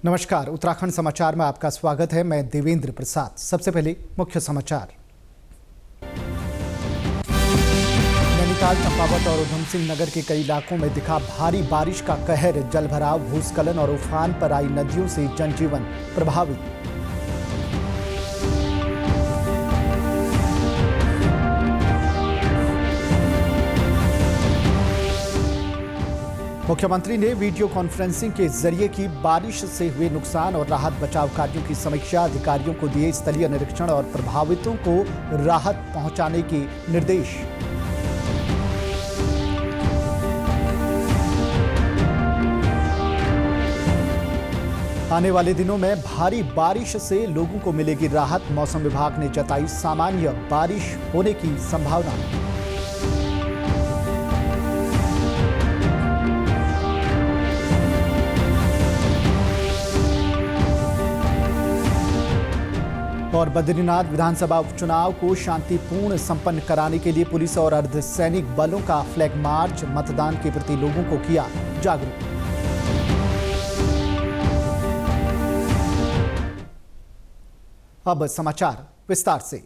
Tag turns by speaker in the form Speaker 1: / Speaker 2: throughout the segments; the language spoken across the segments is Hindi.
Speaker 1: नमस्कार, उत्तराखंड समाचार में आपका स्वागत है। मैं देवेंद्र प्रसाद। सबसे पहले मुख्य समाचार। नैनीताल, चंपावत और उधम सिंह नगर के कई इलाकों में दिखा भारी बारिश का कहर। जलभराव, भूस्खलन और उफान पर आई नदियों से जनजीवन प्रभावित। मुख्यमंत्री ने वीडियो कॉन्फ्रेंसिंग के जरिए की बारिश से हुए नुकसान और राहत बचाव कार्यों की समीक्षा। अधिकारियों को दिए स्थलीय निरीक्षण और प्रभावितों को राहत पहुंचाने के निर्देश। आने वाले दिनों में भारी बारिश से लोगों को मिलेगी राहत। मौसम विभाग ने जताई सामान्य बारिश होने की संभावना। और बद्रीनाथ विधानसभा उपचुनाव को शांतिपूर्ण संपन्न कराने के लिए पुलिस और अर्धसैनिक बलों का फ्लैग मार्च। मतदान के प्रति लोगों को किया जागरूक। अब समाचार विस्तार से।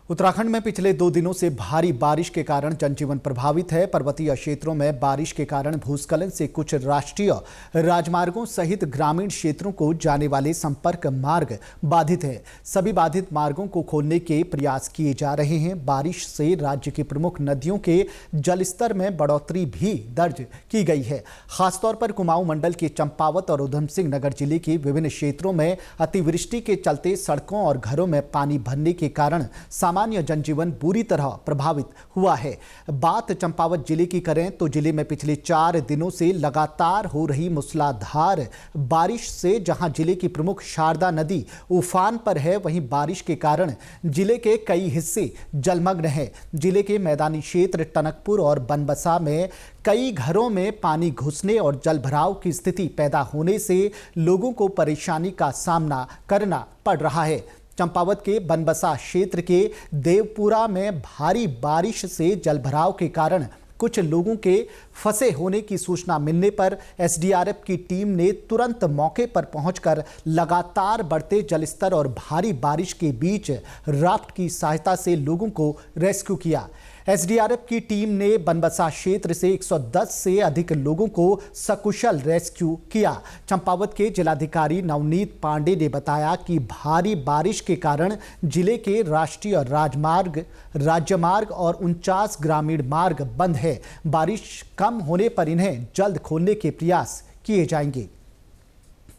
Speaker 1: उत्तराखंड में पिछले 2 दिनों से भारी बारिश के कारण जनजीवन प्रभावित है। पर्वतीय क्षेत्रों में बारिश के कारण भूस्खलन से कुछ राष्ट्रीय राजमार्गों सहित ग्रामीण क्षेत्रों को जाने वाले संपर्क मार्ग बाधित है। सभी बाधित मार्गों को खोलने के प्रयास किए जा रहे हैं। बारिश से राज्य की प्रमुख नदियों के जलस्तर में बढ़ोतरी भी दर्ज की गई है। खासतौर पर कुमाऊं मंडल के चंपावत और उधम सिंह नगर जिले के विभिन्न क्षेत्रों में अतिवृष्टि के चलते सड़कों और घरों में पानी भरने के कारण सामान्य जनजीवन बुरी तरह प्रभावित हुआ है। बात चंपावत जिले की करें तो जिले में पिछले 4 दिनों से लगातार हो रही मूसलाधार बारिश से जहां जिले की प्रमुख शारदा नदी उफान पर है, वहीं बारिश के कारण जिले के कई हिस्से जलमग्न हैं। जिले के मैदानी क्षेत्र टनकपुर और बनबसा में कई घरों में पानी घुसने और जलभराव की स्थिति पैदा होने से लोगों को परेशानी का सामना करना पड़ रहा है। चंपावत के बनबसा क्षेत्र के देवपुरा में भारी बारिश से जलभराव के कारण कुछ लोगों के फंसे होने की सूचना मिलने पर एसडीआरएफ की टीम ने तुरंत मौके पर पहुंचकर लगातार बढ़ते जलस्तर और भारी बारिश के बीच राफ्ट की सहायता से लोगों को रेस्क्यू किया। एसडीआरएफ की टीम ने बनबसा क्षेत्र से 110 से अधिक लोगों को सकुशल रेस्क्यू किया। चंपावत के जिलाधिकारी नवनीत पांडे ने बताया कि भारी बारिश के कारण जिले के राष्ट्रीय राजमार्ग, राज्य मार्ग और 49 ग्रामीण मार्ग बंद है। बारिश कम होने पर इन्हें जल्द खोलने के प्रयास किए जाएंगे।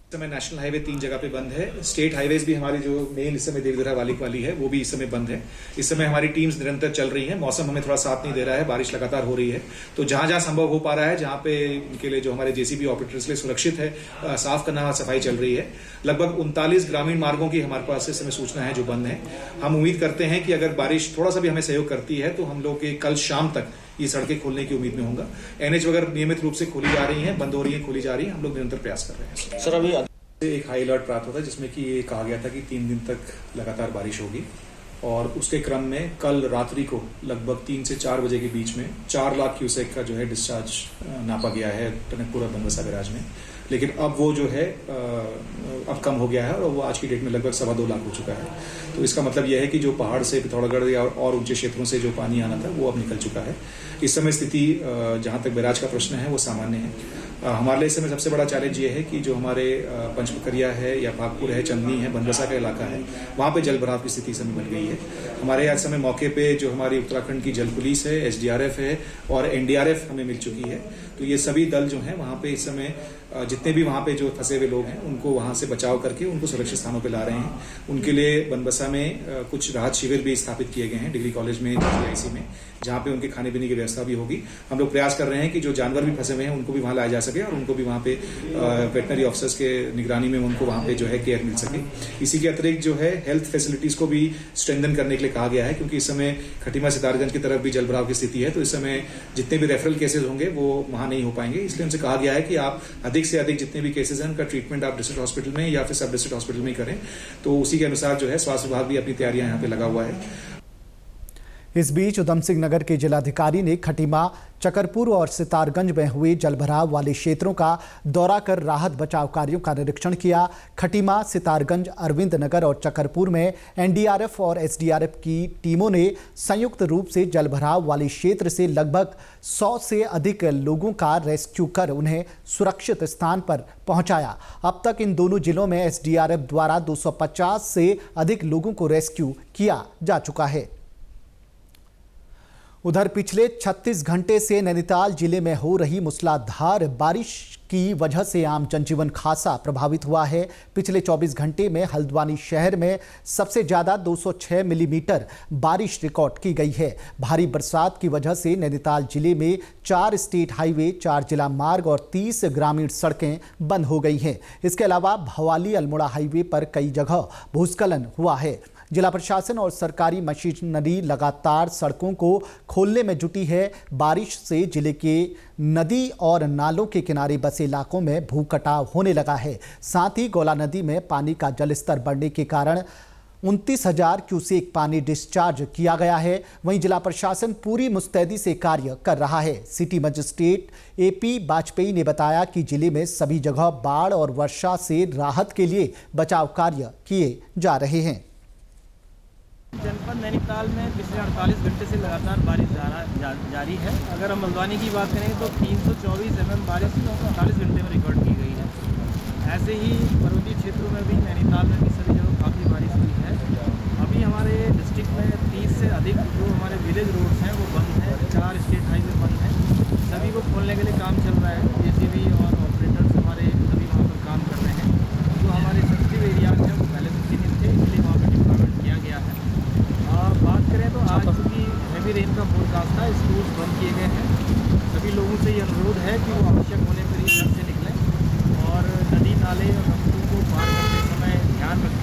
Speaker 2: इस समय नेशनल हाईवे 3 जगह पे बंद है। स्टेट हाईवेज भी हमारी जो मेन इस समय देवधरा वाली है वो भी इस समय बंद है। इस समय हमारी टीम्स निरंतर चल रही हैं। मौसम हमें थोड़ा साथ नहीं दे रहा है, बारिश लगातार हो रही है, तो जहां जहां संभव हो पा रहा है, जहां पे उनके लिए जो हमारे जेसीबी ऑपरेटर्स के लिए सुरक्षित है, साफ करना, सफाई चल रही है। लगभग 39 ग्रामीण मार्गों की हमारे पास इस समय सूचना है जो बंद है। हम उम्मीद करते हैं कि अगर बारिश थोड़ा सा भी हमें सहयोग करती है तो हम लोग कल शाम तक ये सड़कें खोलने की उम्मीद में होगा। एनएच वगैरह नियमित रूप से खोली जा रही है, बंद हो रही है, खोली जा रही है। हम लोग निरंतर प्रयास कर रहे हैं।
Speaker 3: सर, अभी
Speaker 2: एक हाई अलर्ट प्राप्त होता है जिसमें कि ये कहा गया था कि 3 दिन तक लगातार बारिश होगी और उसके क्रम में कल रात्रि को लगभग 3 से 4 बजे के बीच में 4 लाख क्यूसेक का जो है डिस्चार्ज नापा गया है टनकपुर और बनबसा बैराज में। लेकिन अब वो जो है अब कम हो गया है और वो आज की डेट में लगभग 2.25 लाख हो चुका है। तो इसका मतलब यह है कि जो पहाड़ से पिथौरागढ़ या और ऊंचे क्षेत्रों से जो पानी आना था वो अब निकल चुका है। इस समय स्थिति जहां तक बैराज का प्रश्न है वो सामान्य है। हमारे लिए इस समय सबसे बड़ा चैलेंज ये है कि जो हमारे पंचपकरिया है या भागपुर है, चंदनी है, बनबसा का इलाका है, वहां पे जलभराव की स्थिति समय बन गई है। हमारे आज समय मौके पे जो हमारी उत्तराखंड की जल पुलिस है, एसडीआरएफ है और एनडीआरएफ हमें मिल चुकी है। तो ये सभी दल जो हैं वहां पे इस समय जितने भी वहां पे जो फंसे हुए लोग हैं उनको वहां से बचाव करके उनको सुरक्षित स्थानों पे ला रहे हैं। उनके लिए बनबसा में कुछ राहत शिविर भी स्थापित किए गए हैं, डिग्री कॉलेज में, जीआईसी में, जहां पे उनके खाने पीने की व्यवस्था भी होगी। हम लोग प्रयास कर रहे हैं कि जो जानवर भी फंसे हुए हैं उनको भी वहां लाया जा सके और उनको भी वहां पे वेटनरी ऑफिसर्स के निगरानी में उनको वहां पे जो है केयर मिल सके। इसी के अतिरिक्त जो है हेल्थ फैसिलिटीज को भी स्ट्रेंथन करने के लिए कहा गया है, क्योंकि इस समय खटीमा सितारगंज की तरफ भी जलभराव की स्थिति है। तो इस समय जितने भी रेफरल केसेज होंगे वो वहां नहीं हो पाएंगे। इसलिए हमसे कहा गया है कि आप अधिक से अधिक जितने भी केसेज हैं उनका ट्रीटमेंट आप डिस्ट्रिक्ट हॉस्पिटल में या फिर सब डिस्ट्रिक्ट हॉस्पिटल में करें। तो उसी के अनुसार जो है स्वास्थ्य विभाग भी अपनी तैयारियां यहाँ पे लगा हुआ है।
Speaker 1: इस बीच उधम सिंह नगर के जिलाधिकारी ने खटीमा, चकरपुर और सितारगंज में हुए जलभराव वाले क्षेत्रों का दौरा कर राहत बचाव कार्यों का निरीक्षण किया। खटीमा, सितारगंज, अरविंद नगर और चकरपुर में एनडीआरएफ और एसडीआरएफ की टीमों ने संयुक्त रूप से जलभराव वाले क्षेत्र से लगभग 100 से अधिक लोगों का रेस्क्यू कर उन्हें सुरक्षित स्थान पर पहुंचाया। अब तक इन दोनों जिलों में एसडीआरएफ द्वारा 250 से अधिक लोगों को रेस्क्यू किया जा चुका है। उधर पिछले 36 घंटे से नैनीताल जिले में हो रही मूसलाधार बारिश की वजह से आम जनजीवन खासा प्रभावित हुआ है। पिछले 24 घंटे में हल्द्वानी शहर में सबसे ज्यादा 206 मिलीमीटर बारिश रिकॉर्ड की गई है। भारी बरसात की वजह से नैनीताल जिले में 4 स्टेट हाईवे, 4 जिला मार्ग और 30 ग्रामीण सड़कें बंद हो गई हैं। इसके अलावा भवाली अल्मोड़ा हाईवे पर कई जगह भूस्खलन हुआ है। जिला प्रशासन और सरकारी मशीनरी लगातार सड़कों को खोलने में जुटी है। बारिश से जिले के नदी और नालों के किनारे बसे इलाकों में भू कटाव होने लगा है। साथ ही गौला नदी में पानी का जलस्तर बढ़ने के कारण 29,000 क्यूसेक पानी डिस्चार्ज किया गया है। वहीं जिला प्रशासन पूरी मुस्तैदी से कार्य कर रहा है। सिटी मजिस्ट्रेट एपी वाजपेयी ने बताया कि जिले में सभी जगह बाढ़ और वर्षा से राहत के लिए बचाव कार्य किए जा रहे हैं।
Speaker 3: जनपद नैनीताल में पिछले 48 घंटे से लगातार बारिश जारी है। अगर हम हल्द्वानी की बात करें तो 324 mm बारिश 48 घंटे में रिकॉर्ड की गई है। ऐसे ही पर्वतीय क्षेत्रों में भी, नैनीताल में भी सभी जगह काफ़ी बारिश हुई है। अभी हमारे डिस्ट्रिक्ट में 30 से अधिक जो हमारे विलेज रोड्स हैं वो बंद हैं, 4 स्टेट हाईवे बंद हैं। सभी को खोलने के लिए काम चल रहा है। जेसीबी और ऑपरेटर्स हमारे सभी वहाँ पर काम कर रहे हैं। जो हमारे सेंसिटिव एरियाज हैं वो पहले से सीमित थे, इसलिए वहाँ पर डिप्लॉयमेंट किया गया है। बात करें तो आज चूँकि हैवी रेन का फोरकास्ट था, स्कूल्स बंद किए गए हैं। सभी लोगों से ये अनुरोध है कि वो आवश्यक होने पर ही घर से निकलें और नदी, नाले और समुद्रों को पार करते समय ध्यान रखें।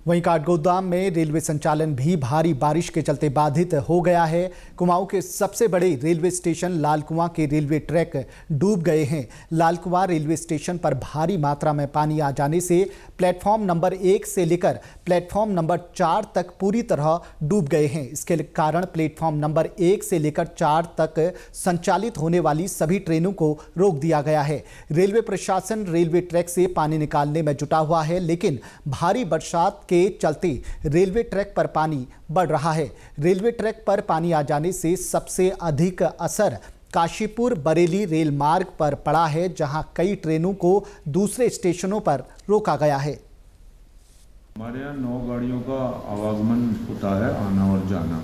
Speaker 1: वहीं काठगोदाम में रेलवे संचालन भी भारी बारिश के चलते बाधित हो गया है। कुमाऊं के सबसे बड़े रेलवे स्टेशन लालकुआं के रेलवे ट्रैक डूब गए हैं। लालकुआं रेलवे स्टेशन पर भारी मात्रा में पानी आ जाने से प्लेटफॉर्म नंबर 1 से लेकर प्लेटफॉर्म नंबर 4 तक पूरी तरह डूब गए हैं। इसके कारण प्लेटफॉर्म नंबर 1 से लेकर 4 तक संचालित होने वाली सभी ट्रेनों को रोक दिया गया है। रेलवे प्रशासन रेलवे ट्रैक से पानी निकालने में जुटा हुआ है, लेकिन भारी बरसात के चलते रेलवे ट्रैक पर पानी बढ़ रहा है। रेलवे ट्रैक पर पानी आ जाने से सबसे अधिक असर काशीपुर बरेली रेल मार्ग पर पड़ा है, जहां कई ट्रेनों को दूसरे स्टेशनों पर रोका गया है।
Speaker 4: हमारे यहाँ 9 गाड़ियों का आवागमन होता है, आना और जाना।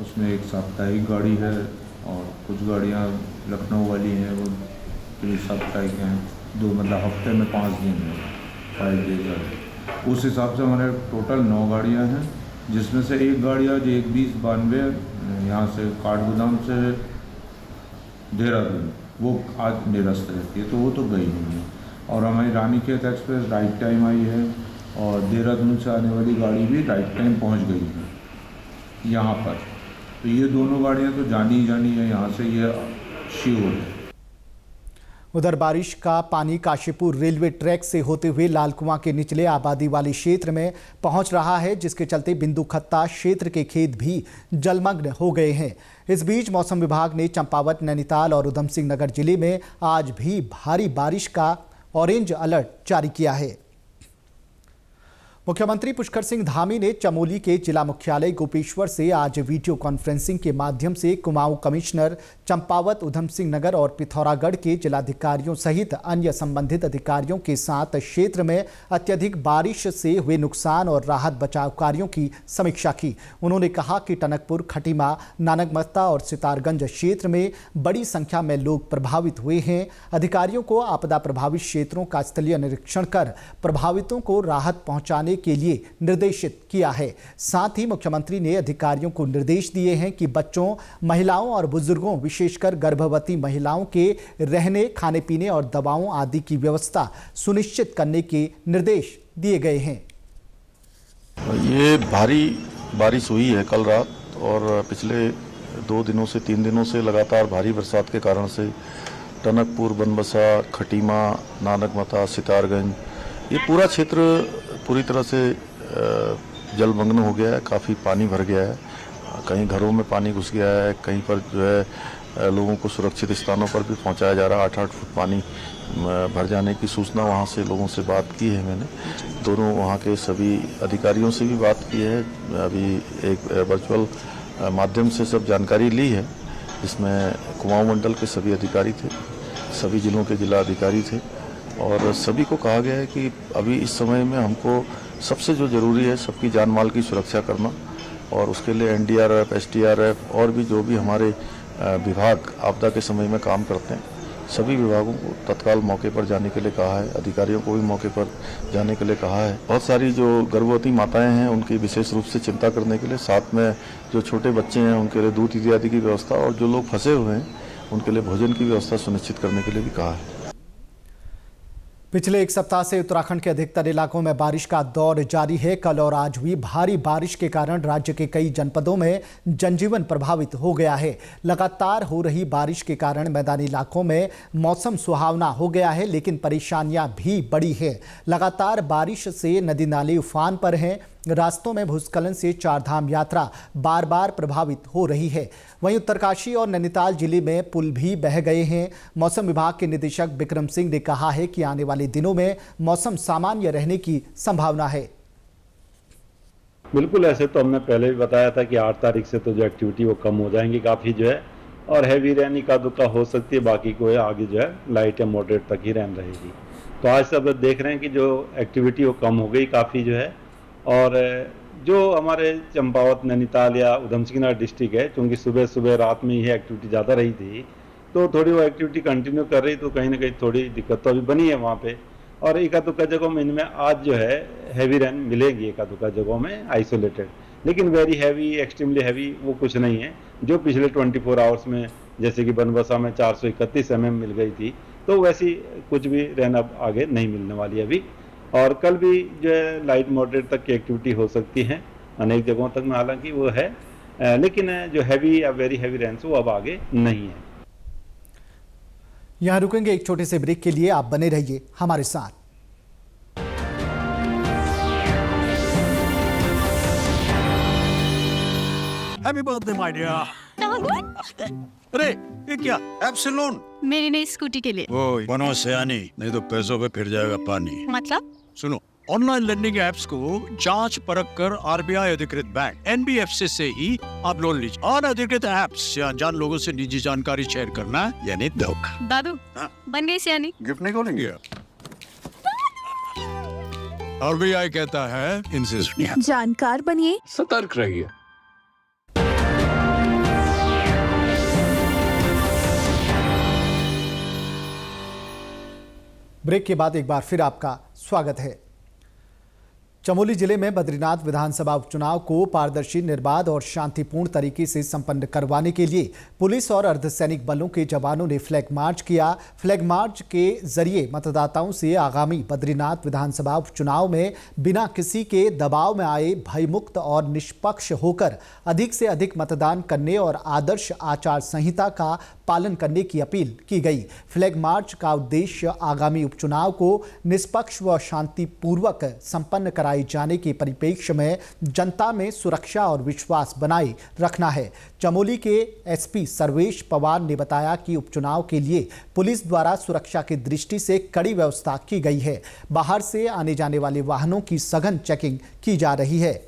Speaker 4: उसमें एक साप्ताहिक गाड़ी है और कुछ गाड़ियाँ लखनऊ वाली हैं, वो साप्ताहिक हैं। 2 मतलब हफ्ते में 5 दिन है, 5 डेज है। उस हिसाब से हमारे टोटल 9 गाड़ियाँ हैं, जिसमें से एक गाड़ी आज 1-20-92 यहाँ से काठगोदाम से देहरादून, वो आज निरस्त रहती है, तो वो तो गई नहीं है। और हमारी Ranikhet express right time I है और देहरादून से आने वाली गाड़ी भी राइट टाइम पहुँच गई है यहाँ पर। तो ये दोनों गाड़ियाँ तो जानी ही जानी है यहाँ से, ये श्योर है।
Speaker 1: उधर बारिश का पानी काशीपुर रेलवे ट्रैक से होते हुए लालकुआं के निचले आबादी वाले क्षेत्र में पहुंच रहा है, जिसके चलते बिंदु खत्ता क्षेत्र के खेत भी जलमग्न हो गए हैं। इस बीच मौसम विभाग ने चंपावत, नैनीताल और उधम सिंह नगर जिले में आज भी भारी बारिश का ऑरेंज अलर्ट जारी किया है। मुख्यमंत्री पुष्कर सिंह धामी ने चमोली के जिला मुख्यालय गोपेश्वर से आज वीडियो कॉन्फ्रेंसिंग के माध्यम से कुमाऊं कमिश्नर, चंपावत, उधम सिंह नगर और पिथौरागढ़ के जिलाधिकारियों सहित अन्य संबंधित अधिकारियों के साथ क्षेत्र में अत्यधिक बारिश से हुए नुकसान और राहत बचाव कार्यों की समीक्षा की। उन्होंने कहा कि टनकपुर, खटीमा, नानकमत्ता और सितारगंज क्षेत्र में बड़ी संख्या में लोग प्रभावित हुए हैं। अधिकारियों को आपदा प्रभावित क्षेत्रों का स्थलीय निरीक्षण कर प्रभावितों को राहत पहुंचाने के लिए निर्देशित किया है। साथ ही मुख्यमंत्री ने अधिकारियों को निर्देश दिए हैं कि बच्चों, महिलाओं और बुजुर्गों, विशेषकर गर्भवती महिलाओं के रहने, खाने पीने और दवाओं आदि की व्यवस्था सुनिश्चित करने के निर्देश दिए गए हैं।
Speaker 5: ये भारी बारिश हुई है कल रात और पिछले 2 दिनों से 3 दिनों से लगातार भारी बरसात के कारण से टनकपुर, बनबसा, खटीमा, नानकमता, सितारगंज, ये पूरा क्षेत्र पूरी तरह से जलमग्न हो गया है। काफ़ी पानी भर गया है। कहीं घरों में पानी घुस गया है, कहीं पर जो है लोगों को सुरक्षित स्थानों पर भी पहुंचाया जा रहा है। 8-8 फुट पानी भर जाने की सूचना वहां से लोगों से बात की है मैंने। दोनों वहां के सभी अधिकारियों से भी बात की है। अभी एक वर्चुअल माध्यम से सब जानकारी ली है, जिसमें कुमाऊं मंडल के सभी अधिकारी थे, सभी जिलों के जिला अधिकारी थे और सभी को कहा गया है कि अभी इस समय में हमको सबसे जो ज़रूरी है सबकी जान माल की सुरक्षा करना, और उसके लिए एनडीआरएफ, एसडीआरएफ और भी जो भी हमारे विभाग आपदा के समय में काम करते हैं, सभी विभागों को तत्काल मौके पर जाने के लिए कहा है। अधिकारियों को भी मौके पर जाने के लिए कहा है। बहुत सारी जो गर्भवती माताएं हैं उनकी विशेष रूप से चिंता करने के लिए, साथ में जो छोटे बच्चे हैं उनके लिए दूध इत्यादि की व्यवस्था, और जो लोग फंसे हुए हैं उनके लिए भोजन की व्यवस्था सुनिश्चित करने के लिए भी कहा है।
Speaker 1: पिछले एक सप्ताह से उत्तराखंड के अधिकतर इलाकों में बारिश का दौर जारी है। कल और आज हुई भारी बारिश के कारण राज्य के कई जनपदों में जनजीवन प्रभावित हो गया है। लगातार हो रही बारिश के कारण मैदानी इलाकों में मौसम सुहावना हो गया है, लेकिन परेशानियां भी बड़ी है। लगातार बारिश से नदी नाले उफान पर हैं। रास्तों में भूस्खलन से चारधाम यात्रा बार बार प्रभावित हो रही है। वहीं उत्तरकाशी और नैनीताल जिले में पुल भी बह गए हैं। मौसम विभाग के निदेशक बिक्रम सिंह ने कहा है कि आने वाले दिनों में मौसम सामान्य रहने की संभावना है।
Speaker 6: बिल्कुल, ऐसे तो हमने पहले भी बताया था कि 8 तारीख से तो जो एक्टिविटी वो कम हो जाएंगी काफ़ी जो है, और हैवी रेन का दुक्का हो सकती है, बाकी को है आगे जो है लाइट या मॉडरेट तक ही रेन रहेगी। तो आज सब देख रहे हैं कि जो एक्टिविटी वो कम हो गई काफ़ी जो है, और जो हमारे चंपावत, नैनीताल या उधम सिंह नगर डिस्ट्रिक्ट है, क्योंकि सुबह सुबह रात में ये एक्टिविटी ज़्यादा रही थी, तो थोड़ी वो एक्टिविटी कंटिन्यू कर रही, तो कहीं ना कहीं थोड़ी दिक्कत तो अभी बनी है वहाँ पे। और एका दुक्का जगहों में इनमें आज जो है हैवी रेन मिलेगी, एका दुक्का जगहों में आइसोलेटेड, लेकिन वेरी हैवी, एक्सट्रीमली हैवी वो कुछ नहीं है। जो पिछले 24 आवर्स में जैसे कि बनबसा में 431 mm मिल गई थी, तो वैसी कुछ भी रेन अब आगे नहीं मिलने वाली है अभी। और कल भी जो है लाइट मॉडरेट तक की एक्टिविटी हो सकती है अनेक जगहों तक में, हालांकि वो है, लेकिन जो हैवी या वेरी हैवी रेन्स वो अब आगे नहीं है।
Speaker 1: यहां रुकेंगे एक छोटे से ब्रेक के लिए, आप बने रहिए हमारे साथ।
Speaker 7: Happy birthday my dear. अरे ये क्या ऐप से लोन?
Speaker 8: मेरी नई स्कूटी के लिए।
Speaker 7: ओए बनो सयानी, नहीं तो पैसों पे फिर जाएगा पानी।
Speaker 8: मतलब?
Speaker 7: सुनो, ऑनलाइन लर्निंग ऐप्स को जांच परख कर आरबीआई अधिकृत बैंक एनबीएफसी से ही आप लोन लीजिए। अनधिकृत ऐप्स या अनजान लोगों से निजी जानकारी शेयर करना है यानी धोखा।
Speaker 8: दादू बन गई सियानी।
Speaker 7: गिफ्ट नहीं खोलेंगे? आरबीआई कहता है इनसे सुनिए,
Speaker 8: जानकार बनिए,
Speaker 7: सतर्क रहिए।
Speaker 1: ब्रेक के बाद एक बार फिर आपका स्वागत है। चमोली जिले में बद्रीनाथ विधानसभा उपचुनाव को पारदर्शी, निर्बाध और शांतिपूर्ण तरीके से संपन्न करवाने के लिए पुलिस और अर्धसैनिक बलों के जवानों ने फ्लैग मार्च किया। फ्लैग मार्च के जरिए मतदाताओं से आगामी बद्रीनाथ विधानसभा उपचुनाव में बिना किसी के दबाव में आए भयमुक्त और निष्पक्ष होकर अधिक से अधिक मतदान करने और आदर्श आचार संहिता का पालन करने की अपील की गई। फ्लैग मार्च का उद्देश्य आगामी उपचुनाव को निष्पक्ष व शांतिपूर्वक संपन्न कराए जाने के परिप्रेक्ष्य में जनता में सुरक्षा और विश्वास बनाए रखना है। चमोली के एसपी सर्वेश पवार ने बताया कि उपचुनाव के लिए पुलिस द्वारा सुरक्षा की दृष्टि से कड़ी व्यवस्था की गई है। बाहर से आने जाने वाले वाहनों की सघन चेकिंग की जा रही है।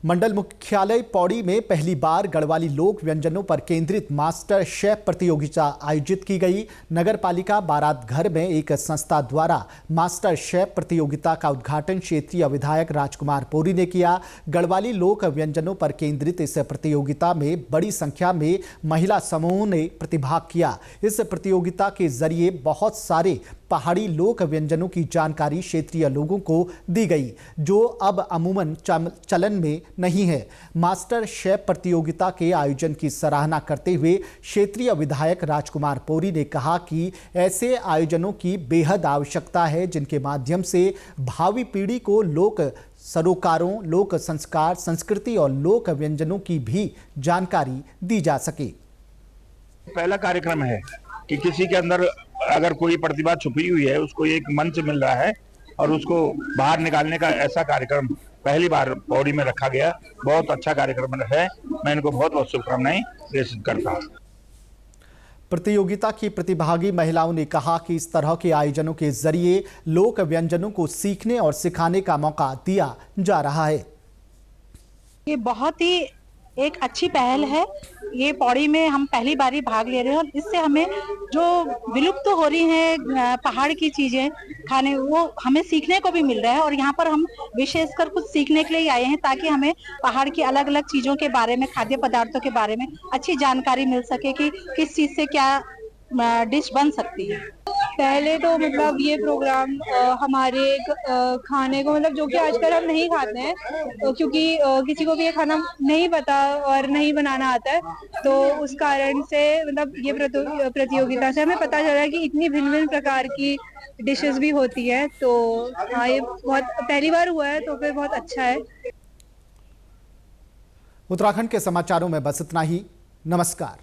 Speaker 1: मंडल मुख्यालय पौड़ी में पहली बार गढ़वाली लोक व्यंजनों पर केंद्रित मास्टर शेफ प्रतियोगिता आयोजित की गई। नगर पालिका बारात घर में एक संस्था द्वारा मास्टर शेफ प्रतियोगिता का उद्घाटन क्षेत्रीय विधायक राजकुमार पोरी ने किया। गढ़वाली लोक व्यंजनों पर केंद्रित इस प्रतियोगिता में बड़ी संख्या में महिला समूहों ने प्रतिभाग किया। इस प्रतियोगिता के जरिए बहुत सारे पहाड़ी लोक व्यंजनों की जानकारी क्षेत्रीय लोगों को दी गई, जो अब अमूमन चलन में नहीं है। मास्टर शेफ प्रतियोगिता के आयोजन की सराहना करते हुए क्षेत्रीय विधायक राजकुमार पोरी ने कहा कि ऐसे आयोजनों की बेहद आवश्यकता है, जिनके माध्यम से भावी पीढ़ी को लोक सरोकारों, लोक संस्कार, संस्कृति और लोक व्यंजनों की भी जानकारी दी जा सके।
Speaker 9: पहला कार्यक्रम है कि किसी के अंदर अगर कोई प्रतिभा छुपी हुई है, उसको एक मंच मिल रहा है और उसको बाहर निकालने का ऐसा कार्यक्रम पहली बार पौड़ी में रखा गया, बहुत अच्छा कार्यक्रम है। मैं इनको बहुत बहुत शुभकामनाएं प्रेषित करता हूँ।
Speaker 1: प्रतियोगिता की प्रतिभागी महिलाओं ने कहा कि इस तरह के आयोजनों के जरिए लोक व्यंजनों को सीखने और सिखाने का मौका दिया जा रहा है।
Speaker 10: ये बहुत ही एक अच्छी पहल है। ये पौड़ी में हम पहली बार भाग ले रहे हैं और इससे हमें जो विलुप्त हो रही हैं पहाड़ की चीजें खाने, वो हमें सीखने को भी मिल रहा है। और यहाँ पर हम विशेषकर कुछ सीखने के लिए आए हैं ताकि हमें पहाड़ की अलग अलग चीजों के बारे में, खाद्य पदार्थों के बारे में अच्छी जानकारी मिल सके कि किस चीज से क्या डिश बन सकती है।
Speaker 11: पहले तो मतलब ये प्रोग्राम हमारे खाने को, मतलब जो कि आजकल हम नहीं खाते हैं, क्योंकि किसी को भी ये खाना नहीं पता और नहीं बनाना आता है, तो उस कारण से मतलब ये प्रतियोगिता से हमें पता चला कि इतनी भिन्न भिन्न प्रकार की डिशेस भी होती है। तो हाँ, ये बहुत पहली बार हुआ है तो फिर बहुत अच्छा है।
Speaker 1: उत्तराखंड के समाचारों में बस इतना ही। नमस्कार।